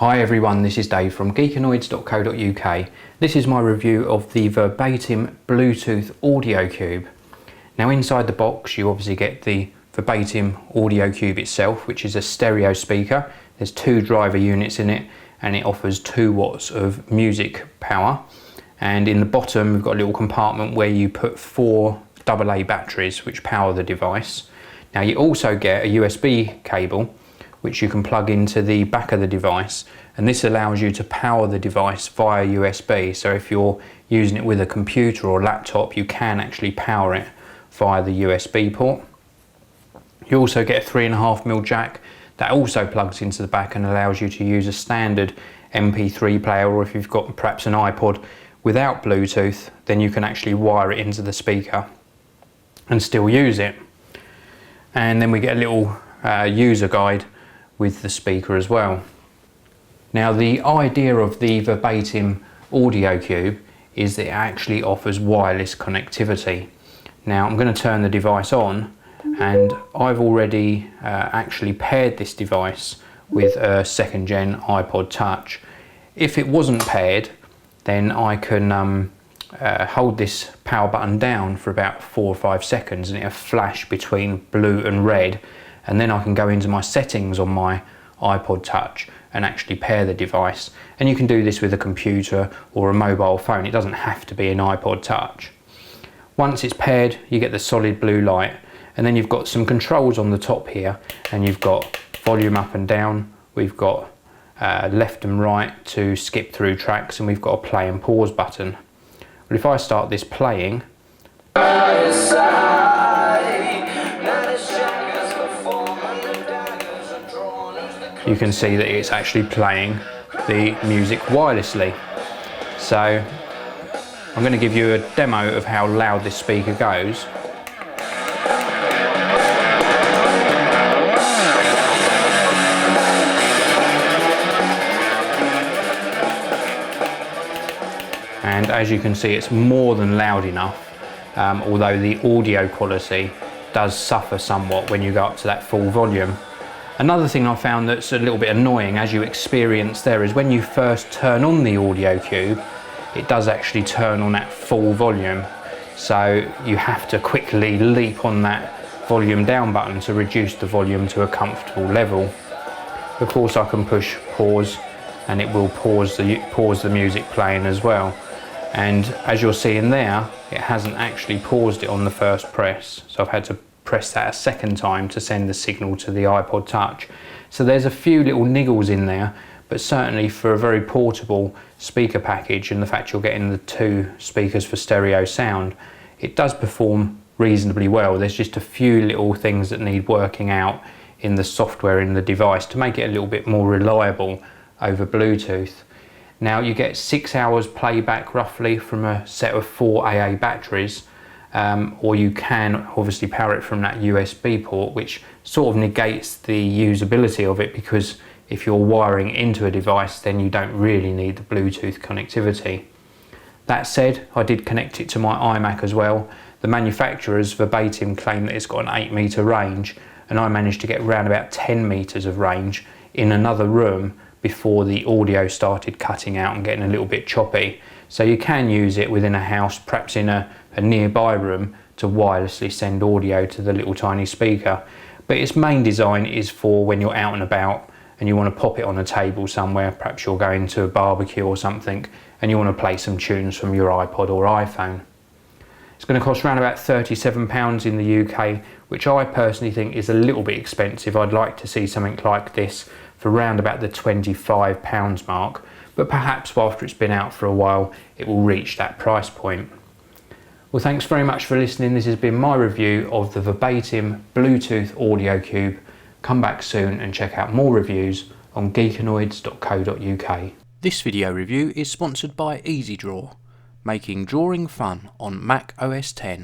Hi everyone, this is Dave from Geekanoids.co.uk. This is my review of the Verbatim Bluetooth Audio Cube. Now inside the box you obviously get the Verbatim Audio Cube itself, which is a stereo speaker. There's two driver units in it and it offers 2 watts of music power. And in the bottom we've got a little compartment where you put 4 AA batteries which power the device. Now you also get a USB cable which you can plug into the back of the device, and this allows you to power the device via USB. So if you're using it with a computer or laptop, you can actually power it via the USB port. You also get a 3.5mm jack that also plugs into the back and allows you to use a standard MP3 player, or if you've got perhaps an iPod without Bluetooth, then you can actually wire it into the speaker and still use it. And then we get a little user guide with the speaker as well. Now the idea of the Verbatim Audio Cube is that it actually offers wireless connectivity. Now I'm going to turn the device on, and I've already actually paired this device with a 2nd gen iPod Touch. If it wasn't paired, then I can hold this power button down for about 4 or 5 seconds and it'll flash between blue and red, and then I can go into my settings on my iPod Touch and actually pair the device. And you can do this with a computer or a mobile phone. It doesn't have to be an iPod Touch. Once it's paired, you get the solid blue light, and then you've got some controls on the top here, and you've got volume up and down, we've got left and right to skip through tracks, and we've got a play and pause button. But if I start this playing, you can see that it's actually playing the music wirelessly. So I'm going to give you a demo of how loud this speaker goes. And as you can see, it's more than loud enough, although the audio quality does suffer somewhat when you go up to that full volume. Another thing I found that's a little bit annoying, as you experience there, is when you first turn on the Audio Cube, it does actually turn on at full volume. So you have to quickly leap on that volume down button to reduce the volume to a comfortable level. Of course I can push pause and it will pause the music playing as well. And as you're seeing there, it hasn't actually paused it on the first press. So I've had to press that a 2nd time to send the signal to the iPod Touch. So there's a few little niggles in there, but certainly for a very portable speaker package and the fact you're getting the 2 speakers for stereo sound, it does perform reasonably well. There's just a few little things that need working out in the software in the device to make it a little bit more reliable over Bluetooth. Now you get 6 hours playback roughly from a set of 4 AA batteries. Or you can obviously power it from that USB port, which sort of negates the usability of it, because if you're wiring into a device then you don't really need the Bluetooth connectivity. That said, I did connect it to my iMac as well. The manufacturers, Verbatim, claim that it's got an 8-metre range, and I managed to get around about 10 metres of range in another room before the audio started cutting out and getting a little bit choppy. So you can use it within a house, perhaps in a nearby room, to wirelessly send audio to the little tiny speaker. But its main design is for when you're out and about and you want to pop it on a table somewhere, perhaps you're going to a barbecue or something, and you want to play some tunes from your iPod or iPhone. It's going to cost around about £37 in the UK, which I personally think is a little bit expensive. I'd like to see something like this for around about the £25 mark, but perhaps after it's been out for a while it will reach that price point. Well, thanks very much for listening. This has been my review of the Verbatim Bluetooth Audio Cube. Come back soon and check out more reviews on Geekanoids.co.uk. This video review is sponsored by EasyDraw, making drawing fun on Mac OS X.